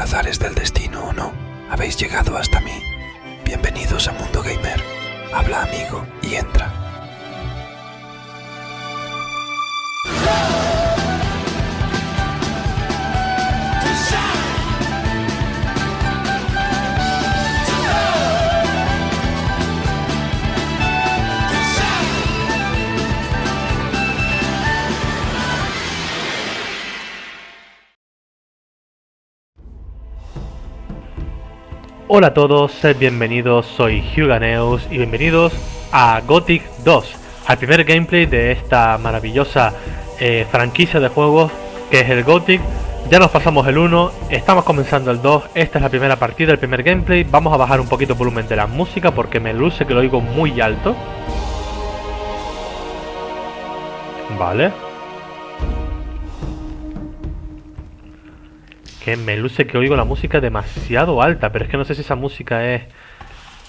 azares del destino o no, habéis llegado hasta mí. Bienvenidos a Mundo Gamer. Habla amigo y entra. Hola a todos, sed bienvenidos, soy Huganeus y bienvenidos a Gothic 2, al primer gameplay de esta maravillosa franquicia de juegos que es el Gothic. Ya nos pasamos el 1, estamos comenzando el 2, esta es la primera partida, el primer gameplay. Vamos a bajar un poquito el volumen de la música porque me luce que lo oigo muy alto. Vale. Que me luce que oigo la música demasiado alta, pero es que no sé si esa música es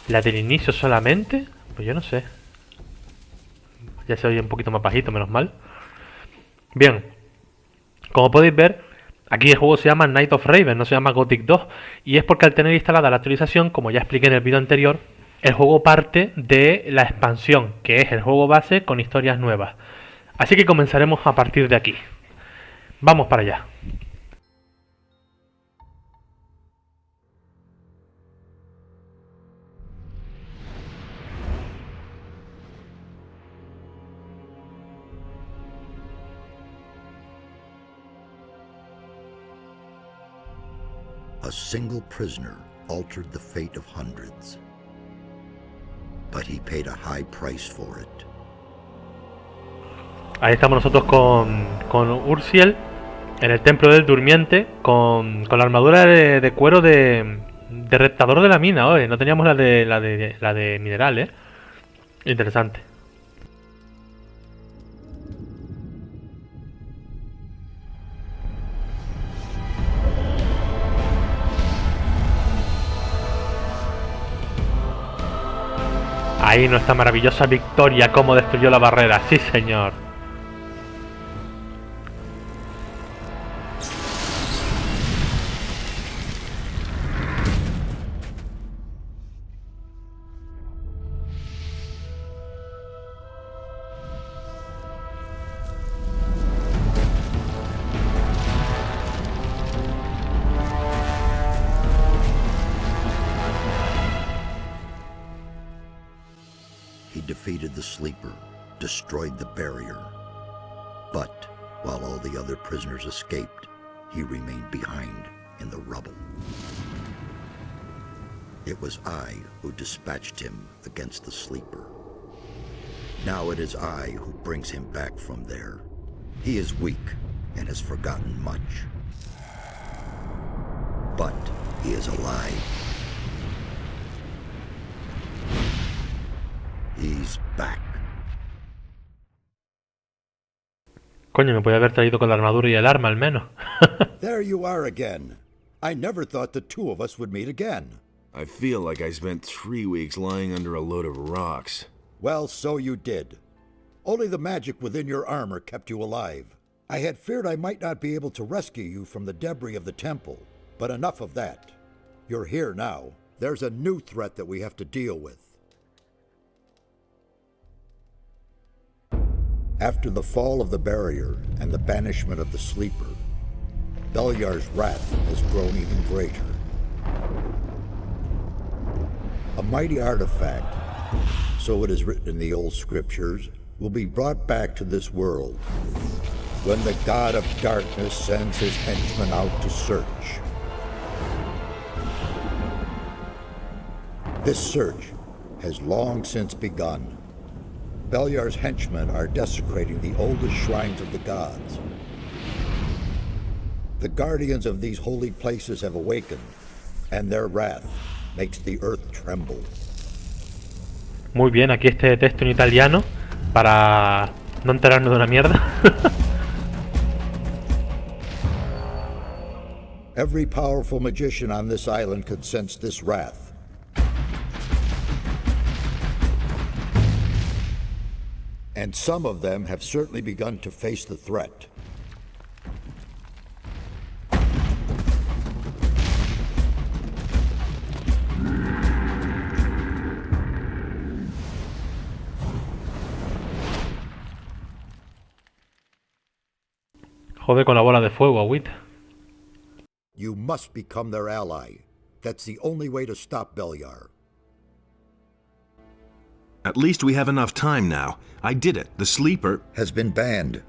la del inicio solamente. Pues yo no sé. Ya se oye un poquito más bajito, menos mal. Bien, como podéis ver, aquí el juego se llama Night of Raven, no se llama Gothic 2. Y es porque al tener instalada la actualización, como ya expliqué en el vídeo anterior, el juego parte de la expansión, que es el juego base con historias nuevas. Así que comenzaremos a partir de aquí. Vamos para allá. A single prisoner altered the fate of hundreds, but he paid a high price for it. Ahí estamos nosotros con Ursiel en el templo del durmiente con la armadura de cuero de reptador de la mina. Oye, no teníamos la de mineral, Interesante. Ahí nuestra maravillosa victoria, cómo destruyó la barrera, sí señor. He defeated the sleeper, destroyed the barrier. But while all the other prisoners escaped, he remained behind in the rubble. It was I who dispatched him against the sleeper. Now it is I who brings him back from there. He is weak and has forgotten much. But he is alive. He's back. Coño, me podía haber traído con la armadura y el arma al menos. There you are again. I never thought the two of us would meet again. I feel like I spent 3 weeks lying under a load of rocks. Well, so you did. Only the magic within your armor kept you alive. I had feared I might not be able to rescue you from the debris of the temple, but enough of that. You're here now. There's a new threat that we have to deal with. After the fall of the barrier and the banishment of the sleeper, Beliar's wrath has grown even greater. A mighty artifact, so it is written in the old scriptures, will be brought back to this world when the god of darkness sends his henchmen out to search. This search has long since begun. Beliar's henchmen are desecrating the oldest shrines of the gods. The guardians of these holy places have awakened, and their wrath makes the earth tremble. Muy bien, aquí este texto en italiano para no enterarnos de una mierda. Every powerful magician on this island could sense this wrath. And some of them have certainly begun to face the threat. Joder con la bola de fuego, agüita. You must become their ally. That's the only way to stop Beliar. At least we have enough time now. I did it. The sleeper Has been banned.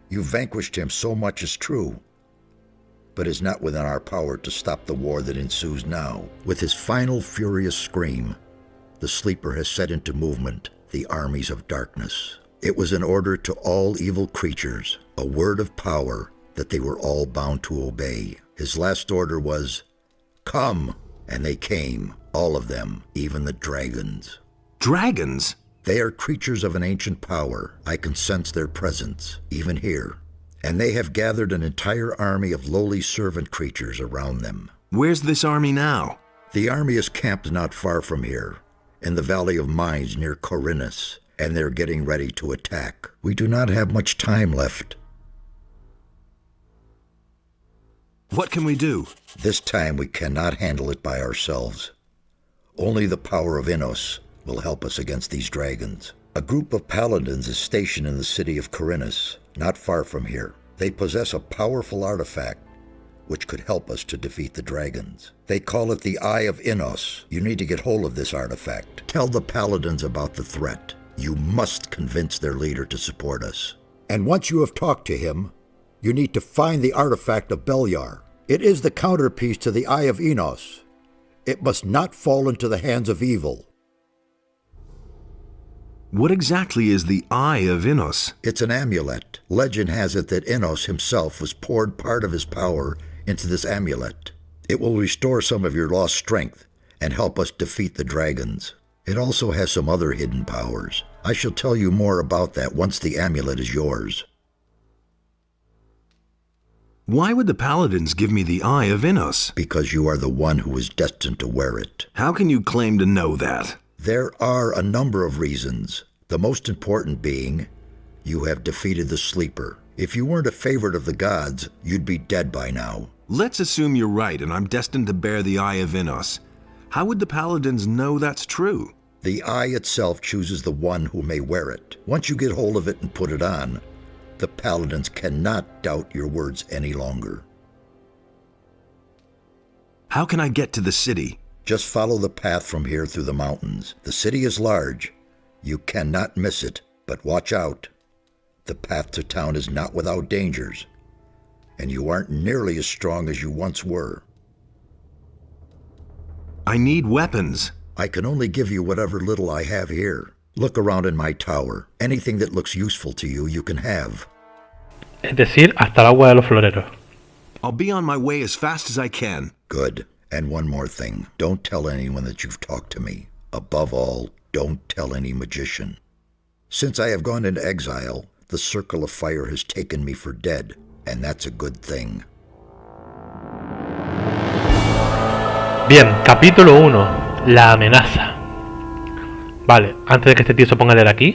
You vanquished him, so much is true. But it's not within our power to stop the war that ensues now. With his final furious scream, the sleeper has set into movement the armies of darkness. It was an order to all evil creatures, a word of power that they were all bound to obey. His last order was, "Come!" And they came, all of them, even the dragons. Dragons? They are creatures of an ancient power. I can sense their presence, even here. And they have gathered an entire army of lowly servant creatures around them. Where's this army now? The army is camped not far from here, in the Valley of Mines near Khorinis, and they're getting ready to attack. We do not have much time left. What can we do? This time we cannot handle it by ourselves. Only the power of Innos will help us against these dragons. A group of paladins is stationed in the city of Khorinis, not far from here. They possess a powerful artifact which could help us to defeat the dragons. They call it the Eye of Innos. You need to get hold of this artifact. Tell the paladins about the threat. You must convince their leader to support us. And once you have talked to him, you need to find the artifact of Beliar. It is the counterpiece to the Eye of Innos. It must not fall into the hands of evil. What exactly is the Eye of Innos? It's an amulet. Legend has it that Innos himself was poured part of his power into this amulet. It will restore some of your lost strength and help us defeat the dragons. It also has some other hidden powers. I shall tell you more about that once the amulet is yours. Why would the paladins give me the Eye of Innos? Because you are the one who is destined to wear it. How can you claim to know that? There are a number of reasons, the most important being you have defeated the sleeper. If you weren't a favorite of the gods, you'd be dead by now. Let's assume you're right and I'm destined to bear the Eye of Innos. How would the paladins know that's true? The eye itself chooses the one who may wear it. Once you get hold of it and put it on, the paladins cannot doubt your words any longer. How can I get to the city? Just follow the path from here through the mountains. The city is large. You cannot miss it, but watch out. The path to town is not without dangers, and you aren't nearly as strong as you once were. I need weapons. I can only give you whatever little I have here. Look around in my tower. Anything that looks useful to you, you can have. Es decir, hasta el agua de los floreros. I'll be on my way as fast as I can. Good. And one more thing. Don't tell anyone that you've talked to me. Above all, don't tell any magician. Since I have gone into exile, the Circle of Fire has taken me for dead, and that's a good thing. Bien, capítulo 1. La amenaza. Vale, antes de que este tío se ponga a leer aquí.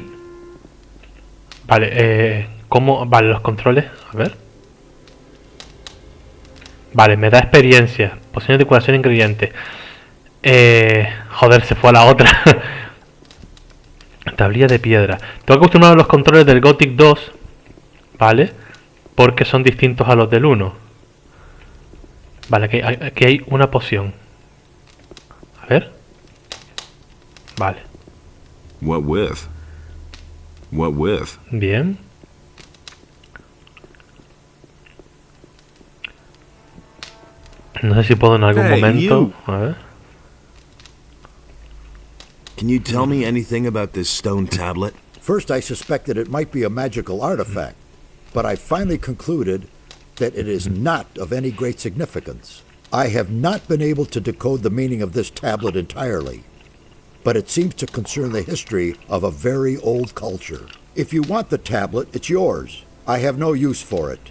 Vale, ¿cómo? Vale, los controles. A ver. Vale, me da experiencia. Pociones de curación ingrediente. Joder, se fue a la otra. Tablilla de piedra. Tengo que acostumbrar a los controles del Gothic 2. Vale. Porque son distintos a los del 1. Vale, aquí hay una poción. A ver. Vale. What with? What with? Bien. No sé si puedo en algún Hey, momento. you. A ver. Can you tell me anything about this stone tablet? First, I suspected it might be a magical artifact, but I finally concluded that it is not of any great significance. I have not been able to decode the meaning of this tablet entirely, but it seems to concern the history of a very old culture. If you want the tablet, it's yours. I have no use for it.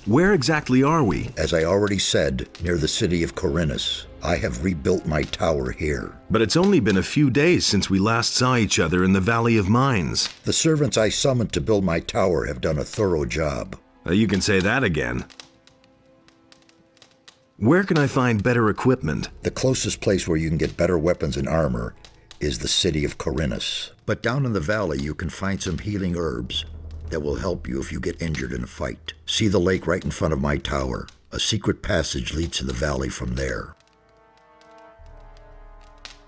Where exactly are we? As I already said, near the city of Khorinis. I have rebuilt my tower here. But it's only been a few days since we last saw each other in the Valley of Mines. The servants I summoned to build my tower have done a thorough job. You can say that again. Where can I find better equipment? The closest place where you can get better weapons and armor is the city of Khorinis. But down in the valley you can find some healing herbs. that will help you if you get injured in a fight. See the lake right in front of my tower. A secret passage leads to the valley from there.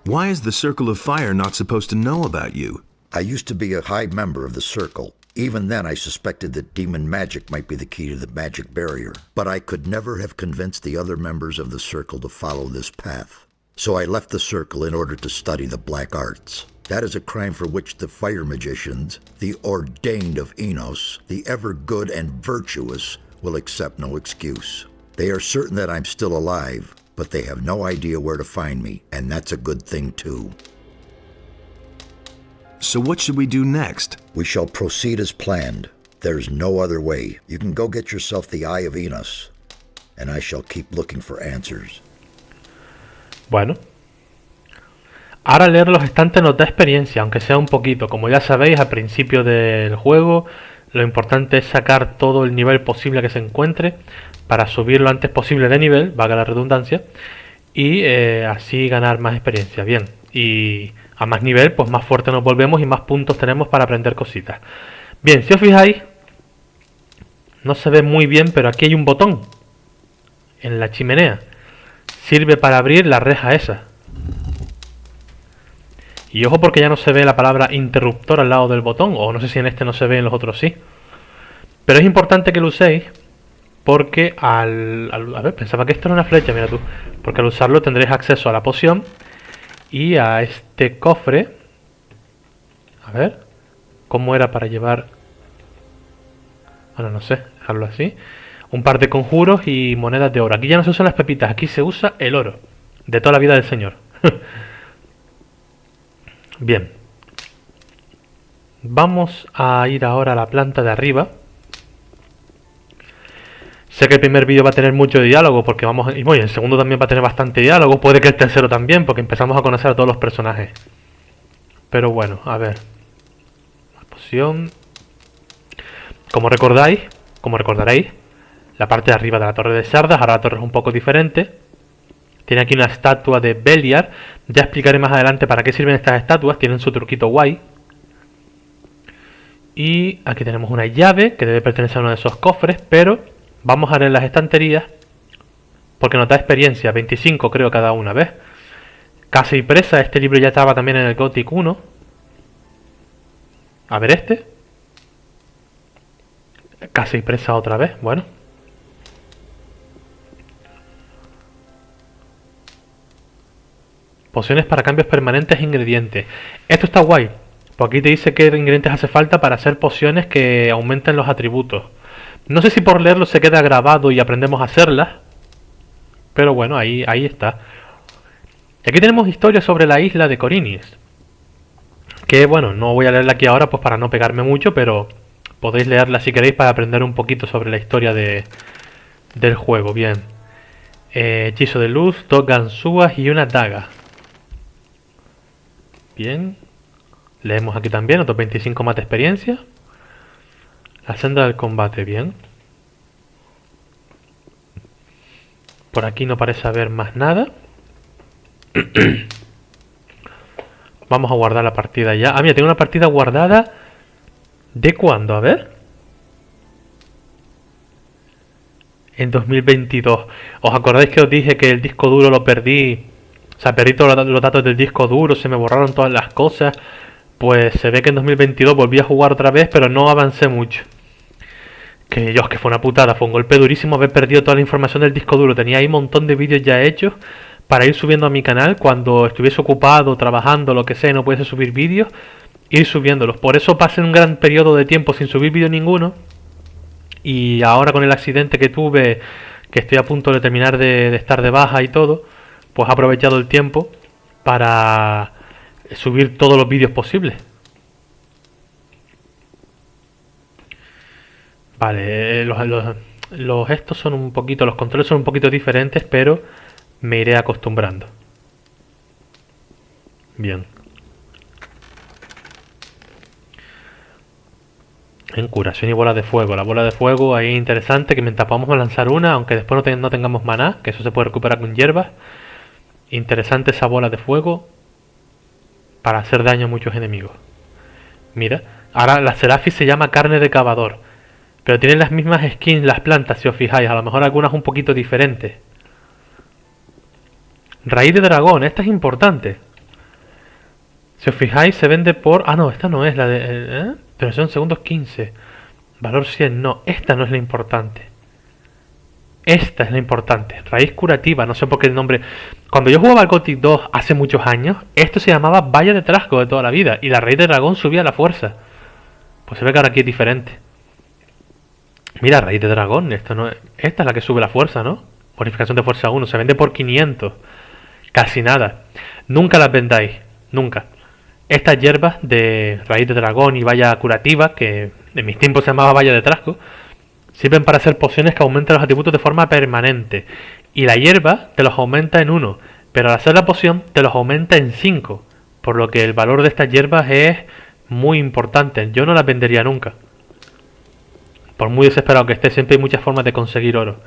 Why is the Circle of Fire not supposed to know about you? I used to be a high member of the Circle. Even then, I suspected that demon magic might be the key to the magic barrier. But I could never have convinced the other members of the Circle to follow this path. So I left the Circle in order to study the black arts. That is a crime for which the fire magicians, the ordained of Enos, the ever good and virtuous, will accept no excuse. They are certain that I'm still alive, but they have no idea where to find me, and that's a good thing too. So what should we do next? We shall proceed as planned. There's no other way. You can go get yourself the Eye of Enos, and I shall keep looking for answers. Bueno. Ahora leer los estantes nos da experiencia, aunque sea un poquito. Como ya sabéis, al principio del juego, lo importante es sacar todo el nivel posible que se encuentre para subir lo antes posible de nivel, valga la redundancia, y así ganar más experiencia. Bien, y a más nivel, pues más fuerte nos volvemos y más puntos tenemos para aprender cositas. Bien, si os fijáis, no se ve muy bien, pero aquí hay un botón en la chimenea. Sirve para abrir la reja esa. Y ojo porque ya no se ve la palabra interruptor al lado del botón, o no sé si en este no se ve, en los otros sí. Pero es importante que lo uséis porque a ver, pensaba que esto era una flecha, mira tú. Porque al usarlo tendréis acceso a la poción y a este cofre. A ver, ¿cómo era para llevar? Bueno, no sé, dejarlo así. Un par de conjuros y monedas de oro. Aquí ya no se usan las pepitas, aquí se usa el oro de toda la vida del señor. Bien, vamos a ir ahora a la planta de arriba. Sé que el primer vídeo va a tener mucho diálogo porque y bueno, el segundo también va a tener bastante diálogo. Puede que el tercero también, porque empezamos a conocer a todos los personajes. Pero bueno, a ver. La poción. Como recordaréis, la parte de arriba de la torre de Sardas, ahora la torre es un poco diferente. Tiene aquí una estatua de Beliar. Ya explicaré más adelante para qué sirven estas estatuas. Tienen su truquito guay. Y aquí tenemos una llave que debe pertenecer a uno de esos cofres. Pero vamos a leer las estanterías porque nos da experiencia. 25 creo cada una, ¿ves? Casa y presa. Este libro ya estaba también en el Gothic 1. A ver este. Casa y presa otra vez. Bueno. Pociones para cambios permanentes e ingredientes. Esto está guay. Porque aquí te dice qué ingredientes hace falta para hacer pociones que aumenten los atributos. No sé si por leerlo se queda grabado y aprendemos a hacerlas. Pero bueno, ahí está. Y aquí tenemos historia sobre la isla de Khorinis. Que bueno, no voy a leerla aquí ahora pues para no pegarme mucho, pero podéis leerla si queréis para aprender un poquito sobre la historia del juego. Bien. Hechizo de luz, 2 ganzúas y una daga. Bien. Leemos aquí también, otros 25 más de experiencia. La senda del combate, bien. Por aquí no parece haber más nada. Vamos a guardar la partida ya. Ah, mira, tengo una partida guardada. ¿De cuándo? A ver. En 2022. ¿Os acordáis que os dije que el disco duro lo perdí? O sea, perdí todos los datos del disco duro, se me borraron todas las cosas. Pues se ve que en 2022 volví a jugar otra vez, pero no avancé mucho. Que fue una putada, fue un golpe durísimo haber perdido toda la información del disco duro. Tenía ahí un montón de vídeos ya hechos para ir subiendo a mi canal cuando estuviese ocupado, trabajando, lo que sea, y no pudiese subir vídeos, ir subiéndolos. Por eso pasé un gran periodo de tiempo sin subir vídeo ninguno. Y ahora con el accidente que tuve, que estoy a punto de terminar de estar de baja y todo, pues he aprovechado el tiempo para subir todos los vídeos posibles. Vale, los estos son un poquito, los controles son un poquito diferentes, pero me iré acostumbrando. Bien. En curación y bola de fuego. La bola de fuego ahí es interesante, que mientras podamos lanzar una, aunque después no tengamos maná, que eso se puede recuperar con hierbas. Interesante esa bola de fuego para hacer daño a muchos enemigos. Mira, Ahora la Serapis se llama carne de cavador. Pero tienen las mismas skins las plantas, si os fijáis. A lo mejor algunas un poquito diferentes. Raíz de dragón, esta es importante. Si os fijáis se vende por... Ah, no, esta no es la de... Pero son segundos 15. Valor 100, no, esta no es la importante. Esta es la importante. Raíz curativa, no sé por qué el nombre... Cuando yo jugaba al Gothic 2 hace muchos años, esto se llamaba valle de trasgo de toda la vida. Y la raíz de dragón subía la fuerza. Pues se ve que ahora aquí es diferente. Mira, raíz de dragón, esta es la que sube la fuerza, ¿no? Bonificación de fuerza 1, se vende por 500. Casi nada. Nunca las vendáis, nunca. Estas hierbas de raíz de dragón y valla curativa, que en mis tiempos se llamaba valla de trasgo, sirven para hacer pociones que aumentan los atributos de forma permanente. Y la hierba te los aumenta en 1, pero al hacer la poción te los aumenta en 5. Por lo que el valor de estas hierbas es muy importante. Yo no las vendería nunca. Por muy desesperado que esté, siempre hay muchas formas de conseguir oro.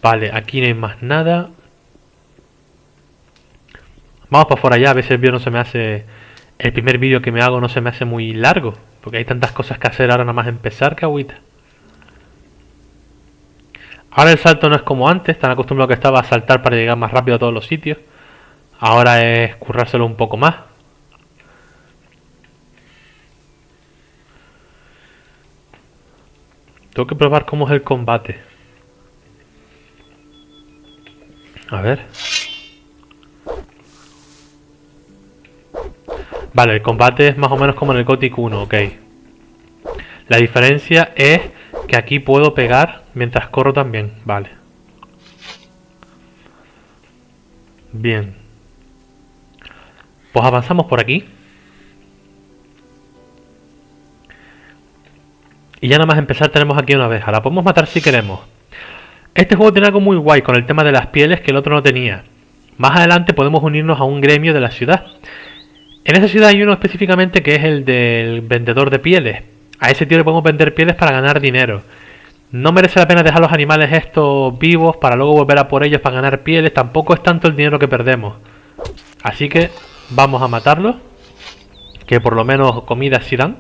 Vale, aquí no hay más nada. Vamos para por allá, a ver si el vídeo no se me hace... El primer vídeo que me hago no se me hace muy largo. Porque hay tantas cosas que hacer ahora nada más empezar, que agüita. Ahora el salto no es como antes, tan acostumbrado que estaba a saltar para llegar más rápido a todos los sitios. Ahora es currárselo un poco más. Tengo que probar cómo es el combate. A ver. Vale, el combate es más o menos como en el Gothic 1, ok. La diferencia es que aquí puedo pegar mientras corro también, vale. Bien. Pues avanzamos por aquí. Y ya nada más empezar tenemos aquí una abeja. La podemos matar si queremos. Este juego tiene algo muy guay con el tema de las pieles que el otro no tenía. Más adelante podemos unirnos a un gremio de la ciudad. En esa ciudad hay uno específicamente que es el del vendedor de pieles. A ese tío le podemos vender pieles para ganar dinero. No merece la pena dejar los animales estos vivos para luego volver a por ellos para ganar pieles. Tampoco es tanto el dinero que perdemos. Así que vamos a matarlos. Que por lo menos comida sí dan.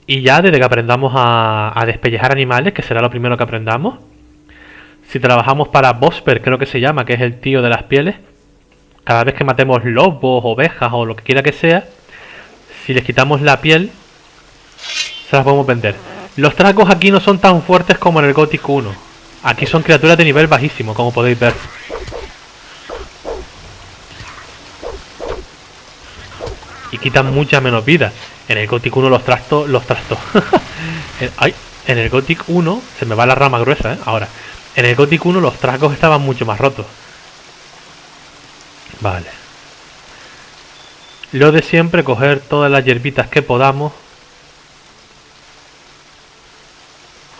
Y ya desde que aprendamos a despellejar animales, que será lo primero que aprendamos. Si trabajamos para Bosper, creo que se llama, que es el tío de las pieles. Cada vez que matemos lobos, ovejas o lo que quiera que sea, si les quitamos la piel, se las podemos vender. Los trasgos aquí no son tan fuertes como en el Gothic 1. Aquí son criaturas de nivel bajísimo, como podéis ver. Y quitan mucha menos vida. En el Gothic 1 los trastos... Ay, en el Gothic 1... Se me va la rama gruesa, ¿eh? Ahora. En el Gothic 1 los trasgos estaban mucho más rotos. Vale. Lo de siempre, coger todas las hierbitas que podamos.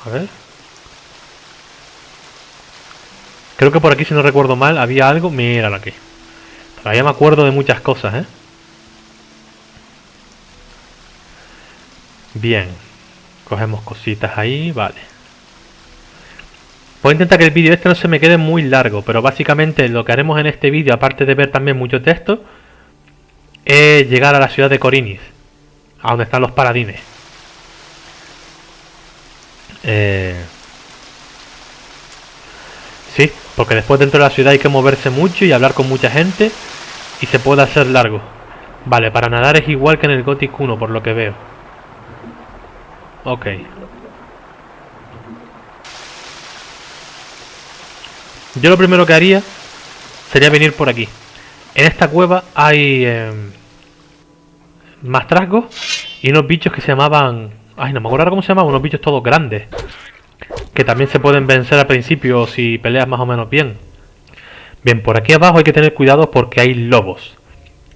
A ver. Creo que por aquí, si no recuerdo mal, había algo. Míralo aquí. Todavía me acuerdo de muchas cosas, ¿eh? Bien. Cogemos cositas ahí, vale. Voy a intentar que el vídeo este no se me quede muy largo, pero básicamente lo que haremos en este vídeo, aparte de ver también mucho texto, es llegar a la ciudad de Khorinis, a donde están los paladines. Sí, porque después dentro de la ciudad hay que moverse mucho y hablar con mucha gente, y se puede hacer largo. Vale, para nadar es igual que en el Gothic 1, por lo que veo. Ok. Yo lo primero que haría sería venir por aquí. En esta cueva hay más trasgos y unos bichos que se llamaban... Ay, no me acuerdo ahora cómo se llamaban, unos bichos todos grandes. Que también se pueden vencer al principio si peleas más o menos bien. Bien, por aquí abajo hay que tener cuidado porque hay lobos.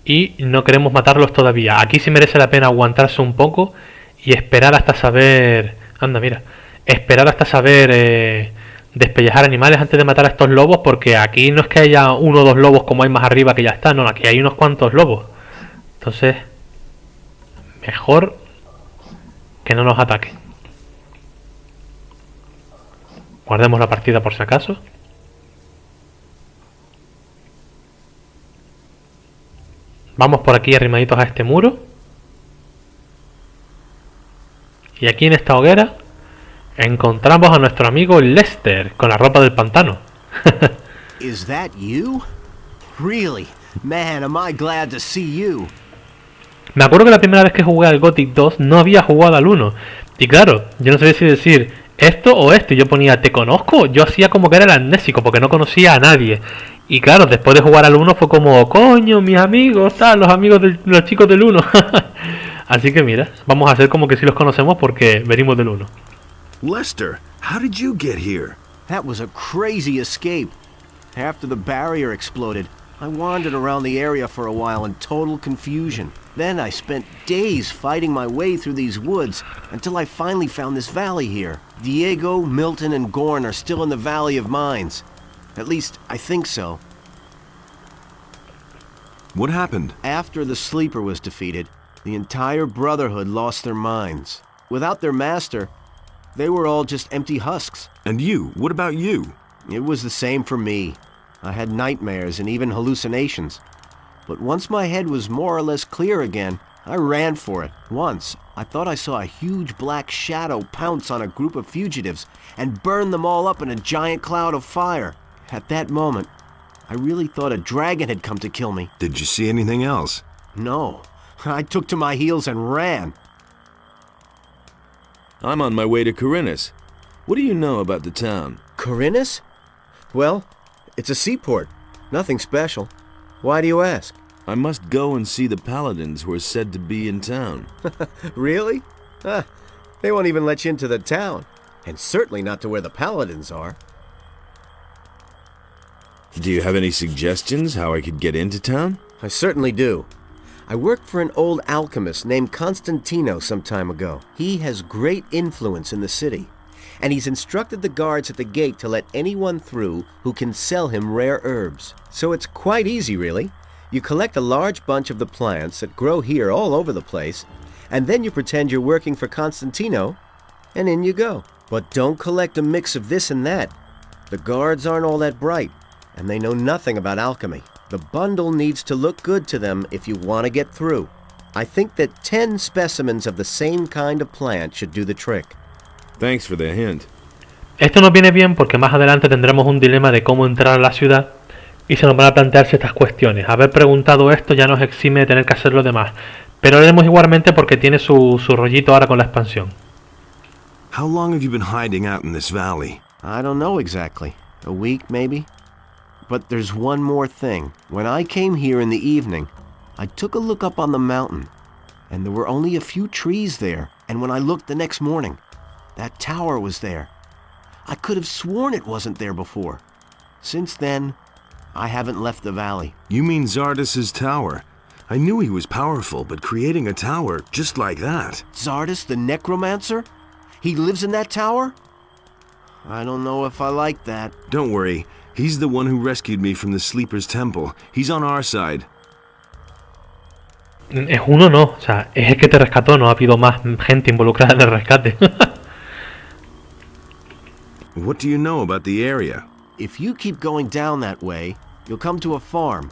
Y no queremos matarlos todavía. Aquí sí merece la pena aguantarse un poco y esperar hasta saber... Anda, mira. Esperar hasta saber... despellejar animales antes de matar a estos lobos, porque aquí no es que haya uno o dos lobos como hay más arriba que ya está, no, aquí hay unos cuantos lobos. Entonces, mejor que no nos ataquen. Guardemos la partida por si acaso. Vamos por aquí arrimaditos a este muro. Y aquí en esta hoguera encontramos a nuestro amigo Lester con la ropa del pantano. Is that you? Really? Man, am I glad to see you. Me acuerdo que la primera vez que jugué al Gothic 2 no había jugado al 1. Y claro, yo no sabía si decir esto o esto. Y yo ponía, ¿te conozco? Yo hacía como que era el amnésico porque no conocía a nadie. Y claro, después de jugar al 1 fue como, coño, mis amigos, tal, los amigos de los chicos del 1. Así que mira, vamos a hacer como que sí los conocemos porque venimos del 1. Lester, how did you get here? That was a crazy escape. After the barrier exploded, I wandered around the area for a while in total confusion. Then I spent days fighting my way through these woods until I finally found this valley here. Diego, Milton, and Gorn are still in the Valley of Mines. At least, I think so. What happened? After the Sleeper was defeated, the entire Brotherhood lost their minds. Without their master, they were all just empty husks. And you? What about you? It was the same for me. I had nightmares and even hallucinations. But once my head was more or less clear again, I ran for it. Once, I thought I saw a huge black shadow pounce on a group of fugitives and burn them all up in a giant cloud of fire. At that moment, I really thought a dragon had come to kill me. Did you see anything else? No. I took to my heels and ran. I'm on my way to Khorinis. What do you know about the town? Khorinis? Well, it's a seaport. Nothing special. Why do you ask? I must go and see the paladins who are said to be in town. Really? They won't even let you into the town. And certainly not to where the paladins are. Do you have any suggestions how I could get into town? I certainly do. I worked for an old alchemist named Constantino some time ago. He has great influence in the city, and he's instructed the guards at the gate to let anyone through who can sell him rare herbs. So it's quite easy, really. You collect a large bunch of the plants that grow here all over the place, and then you pretend you're working for Constantino, and in you go. But don't collect a mix of this and that. The guards aren't all that bright, and they know nothing about alchemy. The bundle needs to look good to them if you want to get through. I think that 10 specimens of the same kind of plant should do the trick. Thanks for the hint. Esto nos viene bien porque más adelante tendremos un dilema de cómo entrar a la ciudad y se nos van a plantearse estas cuestiones. Haber preguntado esto ya nos exime de tener que hacer lo demás, pero lo haremos igualmente porque tiene su rollito ahora con la expansión. How long have you been hiding out in this valley? I don't know exactly. A week, maybe? But there's one more thing. When I came here in the evening, I took a look up on the mountain, and there were only a few trees there. And when I looked the next morning, that tower was there. I could have sworn it wasn't there before. Since then, I haven't left the valley. You mean Zardas's tower? I knew he was powerful, but creating a tower just like that... Zardas the necromancer? He lives in that tower? I don't know if I like that. Don't worry. He's the one who rescued me from the Sleeper's temple. He's on our side. Es uno no, o sea, es el que te rescató, no ha habido más gente involucrada en el rescate. What do you know about the area? If you keep going down that way, you'll come to a farm.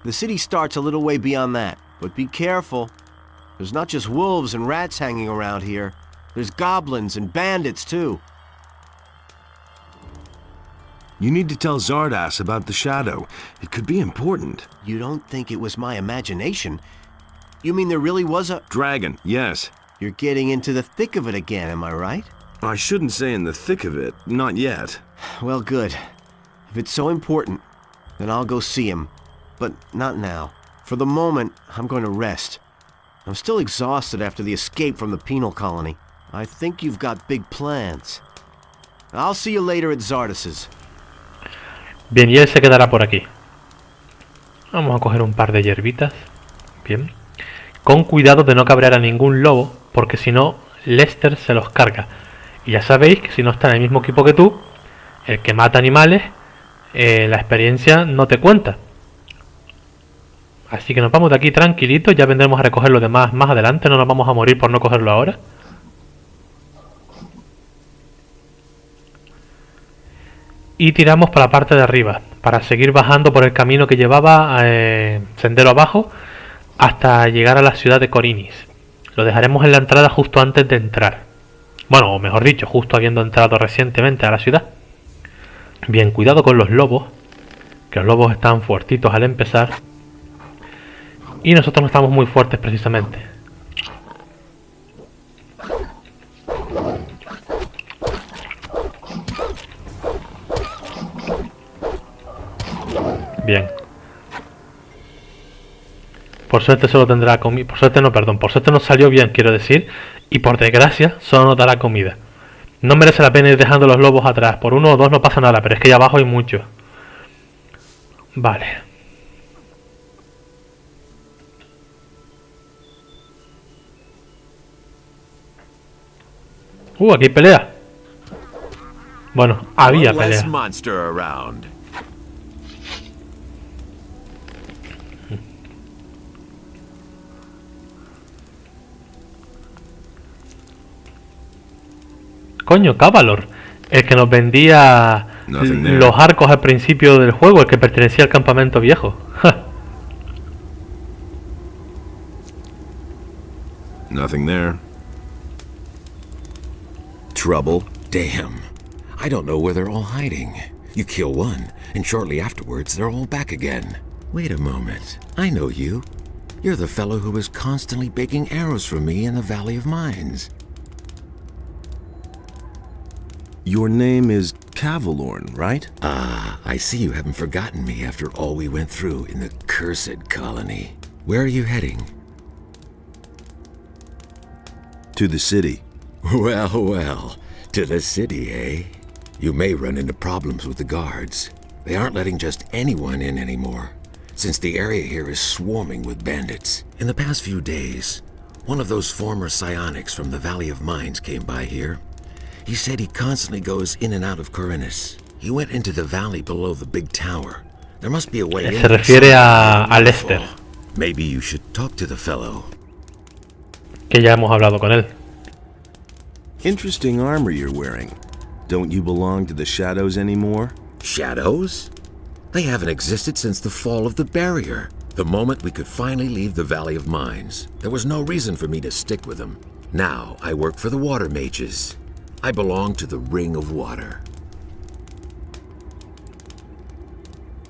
The city starts a little way beyond that, but be careful. There's not just wolves and rats hanging around here. There's goblins and bandits too. You need to tell Zardas about the shadow. It could be important. You don't think it was my imagination? You mean there really was a... Dragon, yes. You're getting into the thick of it again, am I right? I shouldn't say in the thick of it. Not yet. Well, good. If it's so important, then I'll go see him. But not now. For the moment, I'm going to rest. I'm still exhausted after the escape from the penal colony. I think you've got big plans. I'll see you later at Zardas's. Bien, y él se quedará por aquí. Vamos a coger un par de hierbitas. Bien. Con cuidado de no cabrear a ningún lobo, porque si no, Lester se los carga. Y ya sabéis que si no está en el mismo equipo que tú, el que mata animales, la experiencia no te cuenta. Así que nos vamos de aquí tranquilitos, ya vendremos a recoger lo demás más adelante, no nos vamos a morir por no cogerlo ahora. Y tiramos para la parte de arriba, para seguir bajando por el camino que llevaba sendero abajo, hasta llegar a la ciudad de Khorinis. Lo dejaremos en la entrada justo antes de entrar. Bueno, o mejor dicho, justo habiendo entrado recientemente a la ciudad. Bien, cuidado con los lobos, que los lobos están fuertitos al empezar. Y nosotros no estamos muy fuertes precisamente. Bien. Por suerte solo tendrá comida. Por suerte no, perdón. Por suerte nos salió bien, quiero decir. Y por desgracia, solo nos dará comida. No merece la pena ir dejando los lobos atrás. Por uno o dos no pasa nada, pero es que allá abajo hay muchos. Vale. Aquí hay pelea. Bueno, había pelea. Coño, Cavalor, el que nos vendía los arcos al principio del juego, el que pertenecía al campamento viejo. Nothing there. Trouble? Damn. I don't know where they're all hiding. You kill one, and shortly afterwards they're all back again. Wait a moment. I know you. You're the fellow who was constantly baking arrows for me in the Valley of Mines. Your name is Cavalorn, right? Ah, I see you haven't forgotten me after all we went through in the cursed colony. Where are you heading? To the city. Well, to the city, eh? You may run into problems with the guards. They aren't letting just anyone in anymore, since the area here is swarming with bandits. In the past few days, one of those former psionics from the Valley of Mines came by here. He said he constantly goes in and out of Khorinis. He went into the valley below the big tower. There must be a way in. Se refiere al Este. Maybe you should talk to the fellow. Que ya hemos hablado con él. Interesting armor you're wearing. Don't you belong to the Shadows anymore? Shadows? They haven't existed since the fall of the barrier. The moment we could finally leave the Valley of Mines, there was no reason for me to stick with them. Now I work for the water mages. I belong to the Ring of Water.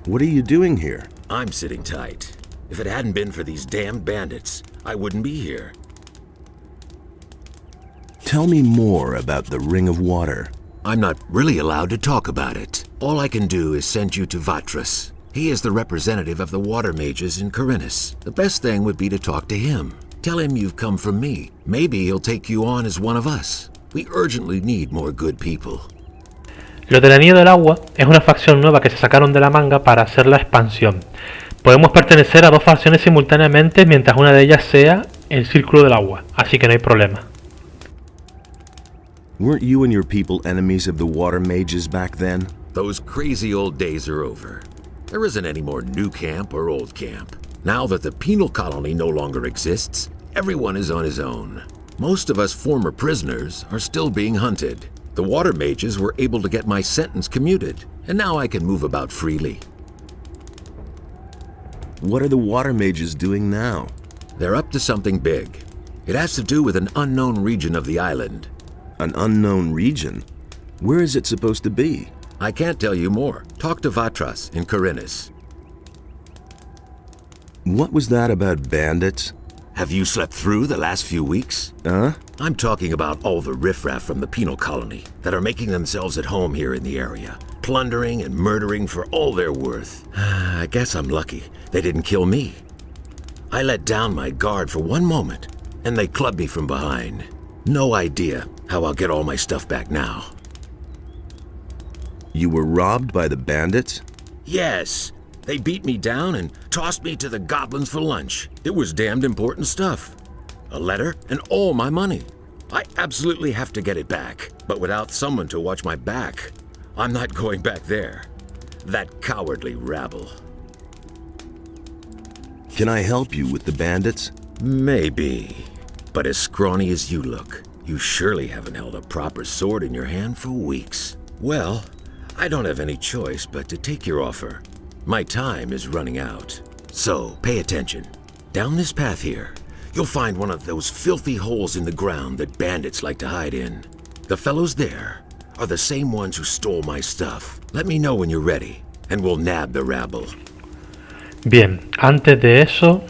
What are you doing here? I'm sitting tight. If it hadn't been for these damned bandits, I wouldn't be here. Tell me more about the Ring of Water. I'm not really allowed to talk about it. All I can do is send you to Vatras. He is the representative of the water mages in Khorinis. The best thing would be to talk to him. Tell him you've come from me. Maybe he'll take you on as one of us. We urgently need more good people. Los del Anillo del Agua es una facción nueva que se sacaron de la manga para hacer la expansión. Podemos pertenecer a dos facciones simultáneamente mientras una de ellas sea el Círculo del Agua, así que no hay problema. Weren't you and your people enemies of the water mages back then? Those crazy old days are over. There isn't any more new camp or old camp. Now that the penal colony no longer exists, everyone is on his own. Most of us former prisoners are still being hunted. The water mages were able to get my sentence commuted, and now I can move about freely. What are the water mages doing now? They're up to something big. It has to do with an unknown region of the island. An unknown region? Where is it supposed to be? I can't tell you more. Talk to Vatras in Khorinis. What was that about bandits? Have you slept through the last few weeks? I'm talking about all the riffraff from the penal colony that are making themselves at home here in the area, plundering and murdering for all they're worth. I guess I'm lucky they didn't kill me. I let down my guard for one moment, and they clubbed me from behind. No idea how I'll get all my stuff back now. You were robbed by the bandits? Yes. They beat me down and tossed me to the goblins for lunch. It was damned important stuff. A letter and all my money. I absolutely have to get it back, but without someone to watch my back, I'm not going back there. That cowardly rabble. Can I help you with the bandits? Maybe. But as scrawny as you look, you surely haven't held a proper sword in your hand for weeks. Well, I don't have any choice but to take your offer. My time is running out. So, pay attention. Down this path here, you'll find one of those filthy holes in the ground that bandits like to hide in. The fellows there are the same ones who stole my stuff. Let me know when you're ready, and we'll nab the rabble. Bien, antes de eso,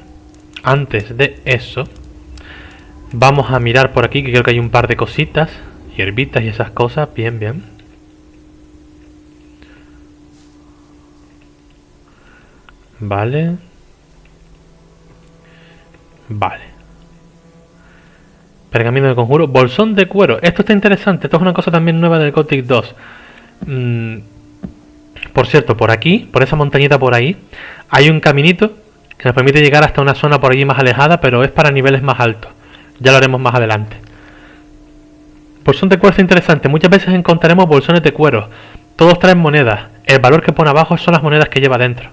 vamos a mirar por aquí, que creo que hay un par de cositas, hierbitas y esas cosas. Bien, bien. Vale. Vale. Pergamino de conjuro. Bolsón de cuero. Esto está interesante. Esto es una cosa también nueva del Gothic 2. Por cierto, por aquí, por esa montañita por ahí, hay un caminito que nos permite llegar hasta una zona por allí más alejada, pero es para niveles más altos. Ya lo haremos más adelante. Bolsón de cuero está interesante. Muchas veces encontraremos bolsones de cuero. Todos traen monedas. El valor que pone abajo son las monedas que lleva dentro.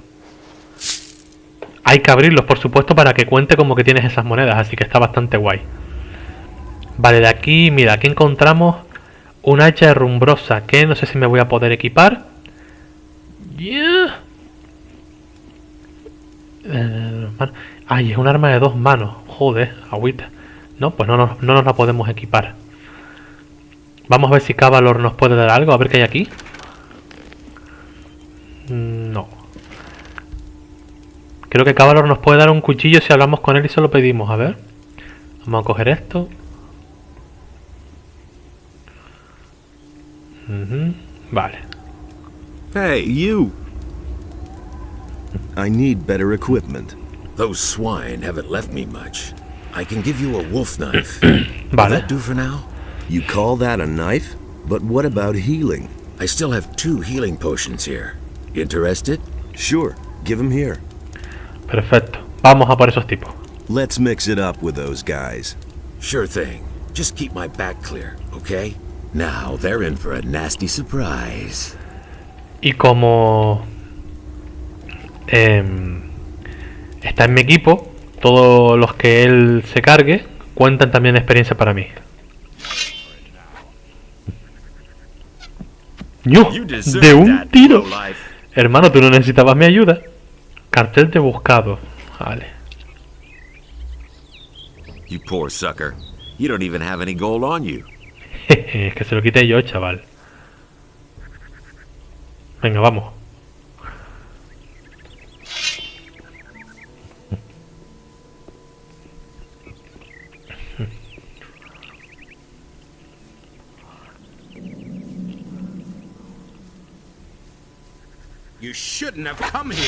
Hay que abrirlos, por supuesto, para que cuente como que tienes esas monedas, así que está bastante guay. Vale, de aquí, mira, aquí encontramos un hacha herrumbrosa que no sé si me voy a poder equipar. Yeah. Ay, es un arma de 2 manos. Joder, agüita. No, pues no nos la podemos equipar. Vamos a ver si Cavalor nos puede dar algo. A ver qué hay aquí. No. Creo que Cavalor nos puede dar un cuchillo si hablamos con él y se lo pedimos. A ver. Vamos a coger esto. Vale. Hey, you! I need better equipment. Those swine haven't left me much. I can give you a wolf knife. Will Vale. that do for now? You call that a knife? But what about healing? I still have 2 healing potions here. Interested? Sure, give 'em here. Perfecto. Vamos a por esos tipos. Let's mix it up with those guys. Sure thing. Just keep my back clear, okay? Now they're in for a nasty surprise. Y como está en mi equipo, todos los que él se cargue cuentan también experiencia para mí. ¡Ñu! ¡De un tiro! Hermano, tú no necesitabas mi ayuda. Cartel de buscado. Vale. You poor sucker. You don't even have any gold on you. Es que se lo quité yo, chaval. Venga, vamos. You shouldn't have come here.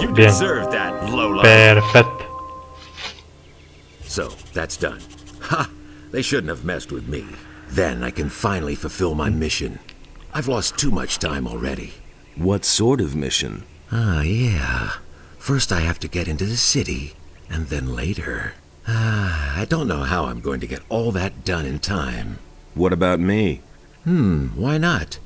You Bien. deserve that, lowlife. Perfecto. So, that's done. Ha! They shouldn't have messed with me. Then I can finally fulfill my mission. I've lost too much time already. What sort of mission? Ah, yeah. First I have to get into the city, and then later... I don't know how I'm going to get all that done in time. What about me? Why not?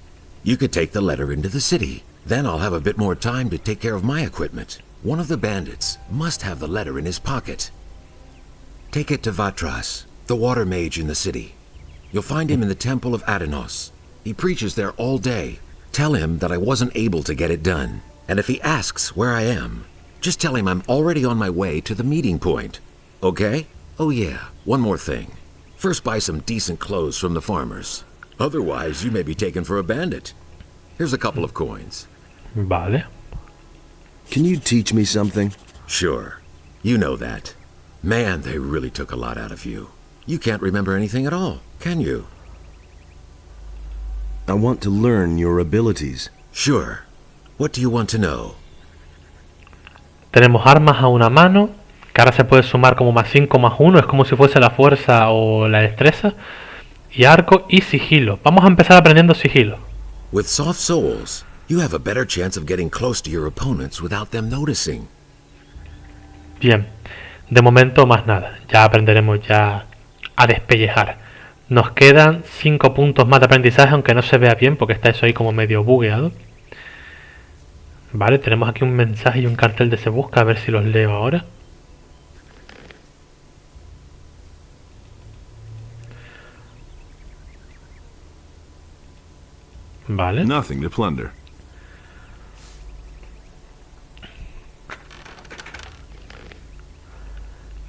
You could take the letter into the city. Then I'll have a bit more time to take care of my equipment. One of the bandits must have the letter in his pocket. Take it to Vatras, the water mage in the city. You'll find him in the temple of Adenos. He preaches there all day. Tell him that I wasn't able to get it done. And if he asks where I am, just tell him I'm already on my way to the meeting point. Okay? Oh yeah, one more thing. First buy some decent clothes from the farmers. Otherwise, you may be taken for a bandit. Here's a couple of coins. Vale. Can you teach me something? Sure. You know that. Man, they really took a lot out of you. You can't remember anything at all, can you? I want to learn your abilities. Sure. What do you want to know? Tenemos armas a una mano, que ahora se puede sumar como +5 +1, es como si fuese la fuerza o la destreza. Y arco y sigilo. Vamos a empezar aprendiendo sigilo. With soft souls, you have a better chance of getting close to your opponents without them noticing. Bien. De momento más nada. Ya aprenderemos ya a despellejar. Nos quedan 5 puntos más de aprendizaje, aunque no se vea bien porque está eso ahí como medio bugueado. Vale, tenemos aquí un mensaje y un cartel de se busca, a ver si los leo ahora. Vale. Nothing to plunder.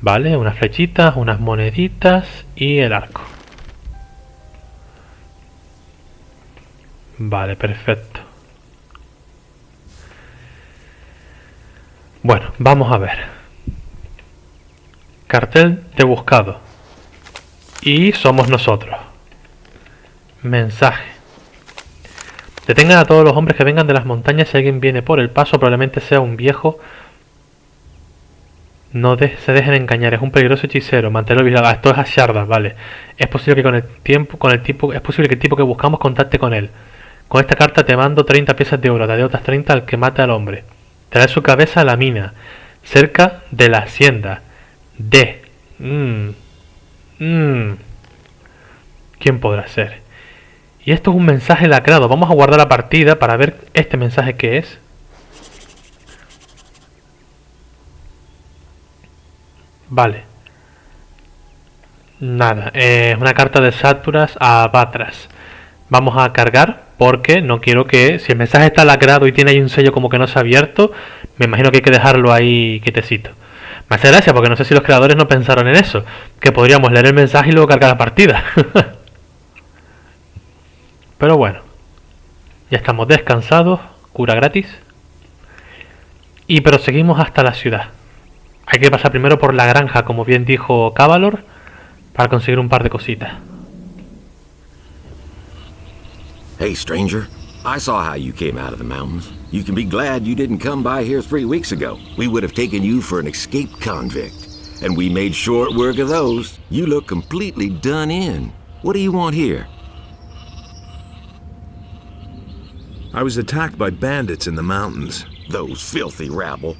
Vale, unas flechitas, unas moneditas y el arco. Vale, perfecto. Bueno, vamos a ver. Cartel de buscado. Y somos nosotros. Mensaje. Detengan a todos los hombres que vengan de las montañas. Si alguien viene por el paso, probablemente sea un viejo. No se dejen engañar, es un peligroso hechicero. Manténlo vigilado. Esto es a Sharda, vale. Es posible que es posible que el tipo que buscamos contacte con él. Con esta carta te mando 30 piezas de oro, te daré otras 30 al que mate al hombre. Trae su cabeza a la mina, cerca de la hacienda. ¿Quién podrá ser? Y esto es un mensaje lacrado. Vamos a guardar la partida para ver este mensaje que es. Vale. Nada, es una carta de Saturas a Batras. Vamos a cargar porque no quiero que... Si el mensaje está lacrado y tiene ahí un sello como que no se ha abierto, me imagino que hay que dejarlo ahí quietecito. Me hace gracia porque no sé si los creadores no pensaron en eso, que podríamos leer el mensaje y luego cargar la partida. Pero bueno, ya estamos descansados, cura gratis. Y proseguimos hasta la ciudad. Hay que pasar primero por la granja, como bien dijo Cavalor, para conseguir un par de cositas. Hey, stranger. I saw how you came out of the mountains. You can be glad you didn't come by here 3 weeks ago. We would have taken you for an escaped convict. And we made short work of those. You look completely done in. What do you want here? I was attacked by bandits in the mountains. Those filthy rabble.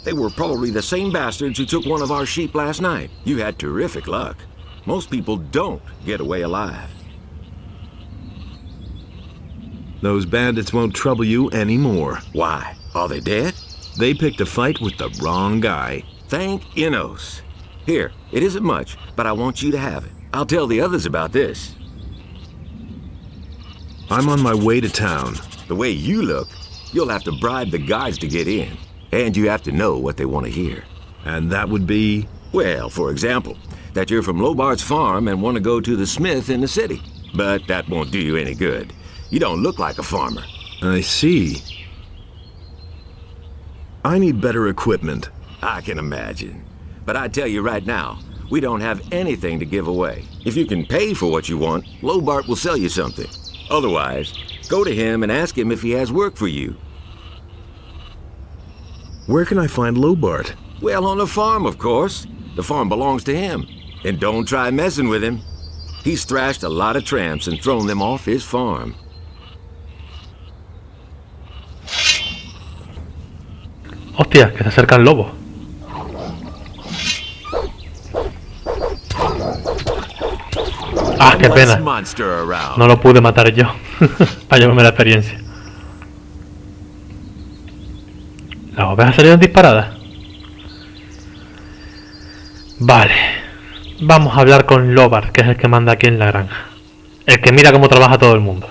They were probably the same bastards who took one of our sheep last night. You had terrific luck. Most people don't get away alive. Those bandits won't trouble you anymore. Why? Are they dead? They picked a fight with the wrong guy. Thank Innos. Here, it isn't much, but I want you to have it. I'll tell the others about this. I'm on my way to town. The way you look, you'll have to bribe the guards to get in. And you have to know what they want to hear. And that would be? Well, for example, that you're from Lobart's farm and want to go to the smith in the city. But that won't do you any good. You don't look like a farmer. I see. I need better equipment. I can imagine. But I tell you right now, we don't have anything to give away. If you can pay for what you want, Lobart will sell you something. Otherwise, go to him and ask him if he has work for you. Where can I find Lobart? Well, on the farm, of course. The farm belongs to him. And don't try messing with him. He's thrashed a lot of tramps and thrown them off his farm. Hostia, que se acerca el lobo. Ah, qué pena. No lo pude matar yo. Para llevarme la experiencia. ¿Las ovejas salieron disparadas? Vale. Vamos a hablar con Lobart, que es el que manda aquí en la granja. El que mira cómo trabaja todo el mundo.